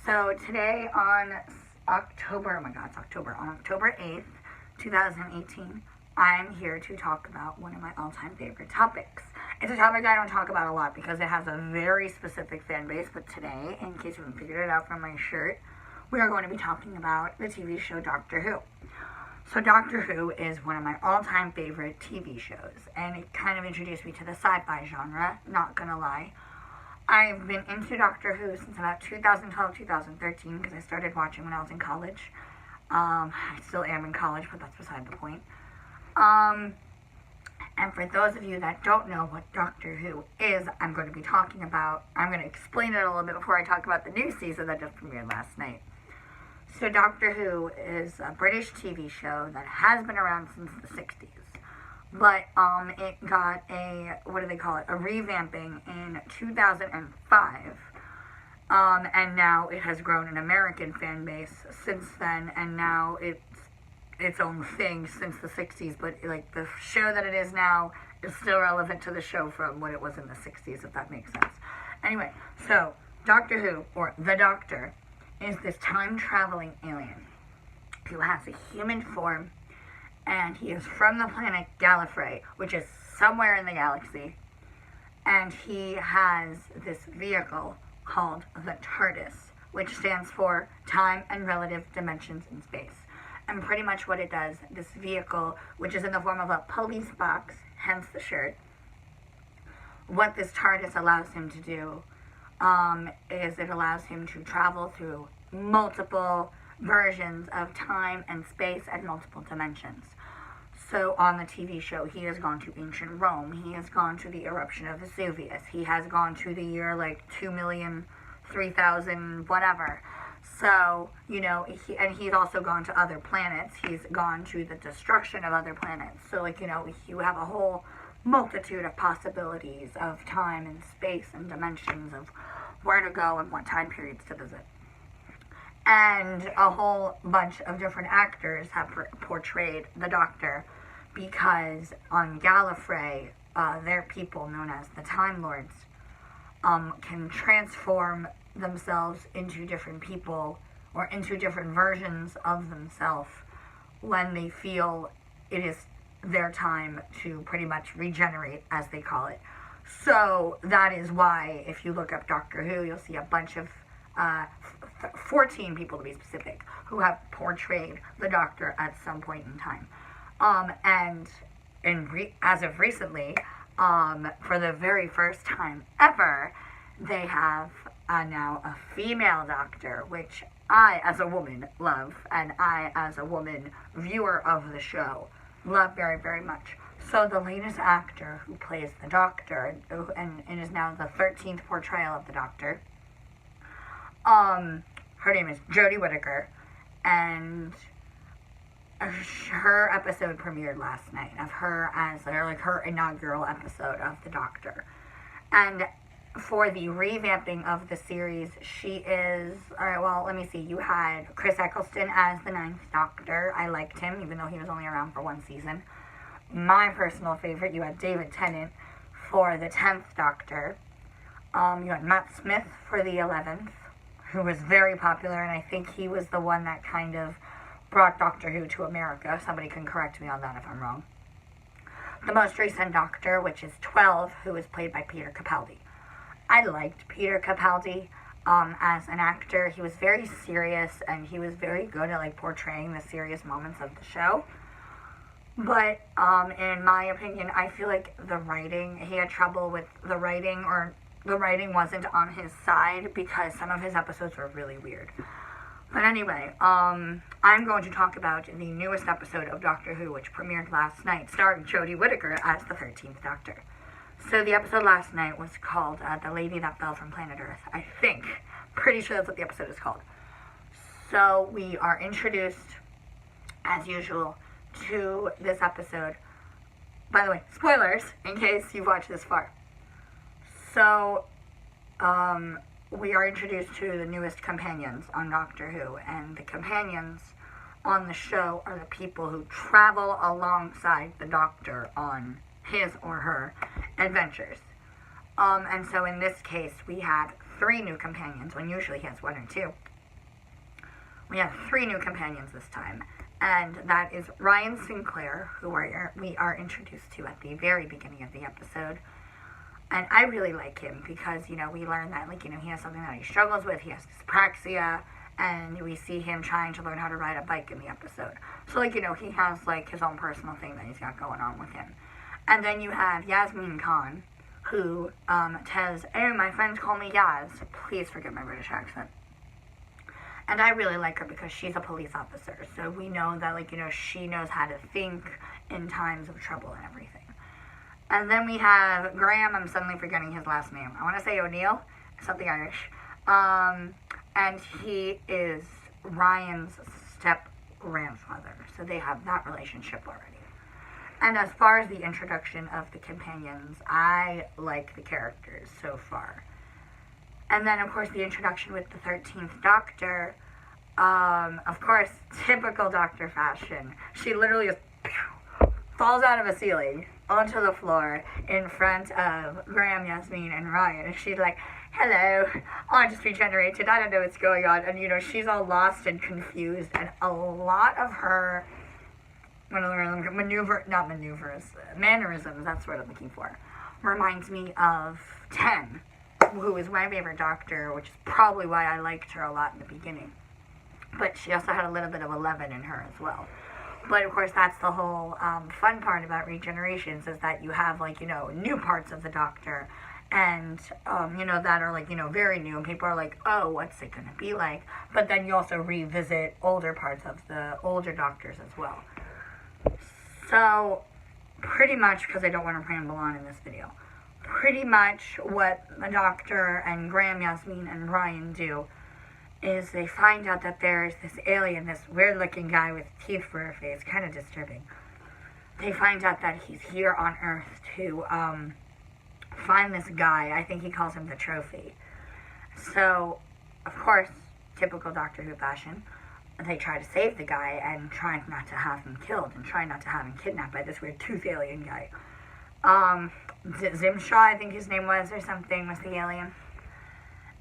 So today on October, on October 8th, 2018, I'm here to talk about one of my all-time favorite topics. It's a topic I don't talk about a lot because it has a very specific fan base, but today, in case you haven't figured it out from my shirt, we are going to be talking about the TV show Doctor Who. So Doctor Who is one of my all-time favorite TV shows, and it kind of introduced me to the sci-fi genre, not gonna lie. I've been into Doctor Who since about 2012, 2013, because I started watching when I was in college. I still am in college, but that's beside the point. And for those of you that don't know what Doctor Who is, I'm going to explain it a little bit before I talk about the new season that just premiered last night. So Doctor Who is a British TV show that has been around since the 60s. But it got a revamping in 2005. And now it has grown an American fan base since then, and now it's its own thing since the 60s, but like the show that it is now is still relevant to the show from what it was in the 60s, if that makes sense. Anyway, so Doctor Who, or the Doctor, is this time-traveling alien who has a human form, and he is from the planet Gallifrey, which is somewhere in the galaxy, and he has this vehicle called the TARDIS, which stands for Time and Relative Dimensions in Space. And pretty much what it does, this vehicle, which is in the form of a police box, hence the shirt, what this TARDIS allows him to do is it allows him to travel through multiple versions of time and space at multiple dimensions. So on the TV show, he has gone to ancient Rome, he has gone to the eruption of Vesuvius, he has gone to the year 2,003,000 whatever. So, he's also gone to other planets. He's gone to the destruction of other planets. So, you have a whole multitude of possibilities of time and space and dimensions of where to go and what time periods to visit. And a whole bunch of different actors have portrayed the Doctor, because on Gallifrey, their people, known as the Time Lords, can transform themselves into different people or into different versions of themselves when they feel it is their time to pretty much regenerate, as they call it. So that is why, if you look up Doctor Who, you'll see a bunch of 14 people to be specific who have portrayed the Doctor at some point in time. As of recently, for the very first time ever, they have now a female Doctor, which I, as a woman, love, and I, as a woman viewer of the show, love very, very much. So the latest actor who plays the Doctor, and is now the 13th portrayal of the Doctor, her name is Jodie Whittaker, and her episode premiered last night, of her as her inaugural episode of the Doctor. And for the revamping of the series, she is, you had Chris Eccleston as the 9th Doctor. I liked him, even though he was only around for one season. My personal favorite, you had David Tennant for the 10th Doctor. You had Matt Smith for the 11th, who was very popular, and I think he was the one that kind of brought Doctor Who to America. Somebody can correct me on that if I'm wrong. The most recent Doctor, which is 12, who is played by Peter Capaldi. I liked Peter Capaldi as an actor. He was very serious, and he was very good at portraying the serious moments of the show. But in my opinion, I feel like he had trouble with the writing, or the writing wasn't on his side, because some of his episodes were really weird. But anyway, I'm going to talk about the newest episode of Doctor Who, which premiered last night, starring Jodie Whittaker as the 13th Doctor. So the episode last night was called The Lady That Fell from Planet Earth, I think. Pretty sure that's what the episode is called. So we are introduced, as usual, to this episode. By the way, spoilers, in case you've watched this far. So, we are introduced to the newest companions on Doctor Who, and the companions on the show are the people who travel alongside the Doctor on his or her adventures. And so in this case, we had 3 new companions, when usually he has 1 or 2. we have 3 new companions this time. And that is Ryan Sinclair, who we are introduced to at the very beginning of the episode. And I really like him because, you know, we learn that, like, you know, he has something that he struggles with. He has dyspraxia, and we see him trying to learn how to ride a bike in the episode. So, like, you know, he has, like, his own personal thing that he's got going on with him. And then you have Yasmin Khan, who says, "Hey, my friends call me Yaz. Please forget my British accent." And I really like her because she's a police officer. So we know that, like, you know, she knows how to think in times of trouble and everything. And then we have Graham. I'm suddenly forgetting his last name. I want to say O'Neill, something Irish. And he is Ryan's step-grandfather. So they have that relationship already. And as far as the introduction of the companions, I like the characters so far. And then, of course, the introduction with the 13th Doctor. Of course, typical Doctor fashion. She literally just falls out of a ceiling onto the floor in front of Graham, Yasmin, and Ryan. And she's like, "Hello, I just regenerated. I don't know what's going on." And, you know, she's all lost and confused. And a lot of her mannerisms, that's what I'm looking for, reminds me of 10, who is my favorite Doctor, which is probably why I liked her a lot in the beginning. But she also had a little bit of 11 in her as well. But, of course, that's the whole fun part about regenerations, is that you have, like, you know, new parts of the Doctor, and, you know, that are, like, you know, very new, and people are like, oh, what's it going to be like? But then you also revisit older parts of the older Doctors as well. So, pretty much, because I don't want to ramble on in this video, pretty much what the Doctor and Graham, Yasmin, and Ryan do is they find out that there's this alien, this weird-looking guy with teeth for a face, kind of disturbing. They find out that he's here on Earth to find this guy. I think he calls him the Trophy. So, of course, typical Doctor Who fashion, they try to save the guy and try not to have him killed and try not to have him kidnapped by this weird tooth alien guy. Zimshaw, I think his name was, or something, was the alien.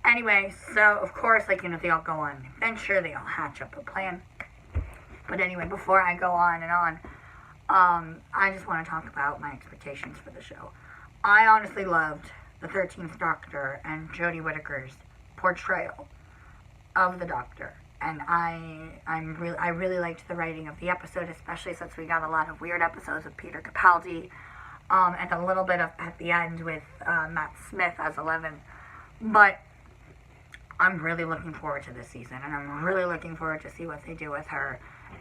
Anyway, so, of course, like, you know, they all go on an adventure, they all hatch up a plan. But anyway, before I go on and on, I just want to talk about my expectations for the show. I honestly loved the 13th Doctor and Jodie Whittaker's portrayal of the Doctor. And I really liked the writing of the episode, especially since we got a lot of weird episodes with Peter Capaldi, and a little bit of at the end with Matt Smith as 11. But I'm really looking forward to this season, and I'm really looking forward to see what they do with her.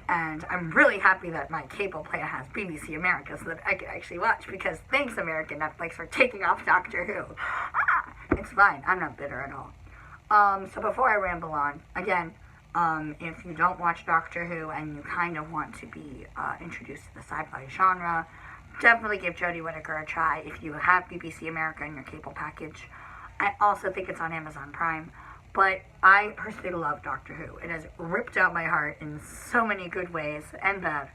And I'm really happy that my cable plan has BBC America so that I can actually watch, because thanks, American Netflix, for taking off Doctor Who. It's fine. I'm not bitter at all. So before I ramble on, again, if you don't watch Doctor Who and you kind of want to be introduced to the sci-fi genre, definitely give Jodie Whittaker a try if you have BBC America in your cable package. I also think it's on Amazon Prime. But I personally love Doctor Who. It has ripped out my heart in so many good ways and bad.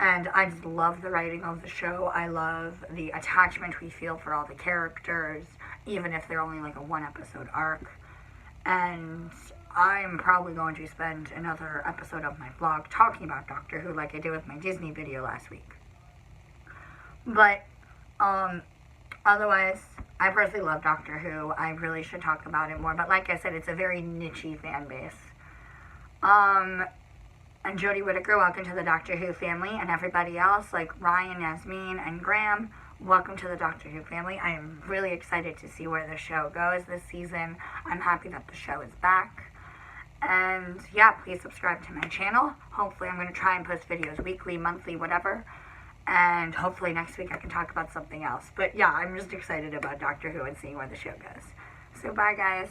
And I just love the writing of the show. I love the attachment we feel for all the characters, even if they're only like a 1-episode arc. And I'm probably going to spend another episode of my vlog talking about Doctor Who like I did with my Disney video last week. But, otherwise, I personally love Doctor Who. I really should talk about it more. But like I said, it's a very niche-y fan base. And Jodie Whittaker, welcome to the Doctor Who family. And everybody else, like Ryan, Yasmin, and Graham, welcome to the Doctor Who family. I am really excited to see where the show goes this season. I'm happy that the show is back. And yeah, please subscribe to my channel. Hopefully I'm going to try and post videos weekly, monthly, whatever. And hopefully next week I can talk about something else. But yeah, I'm just excited about Doctor Who and seeing where the show goes. So bye, guys.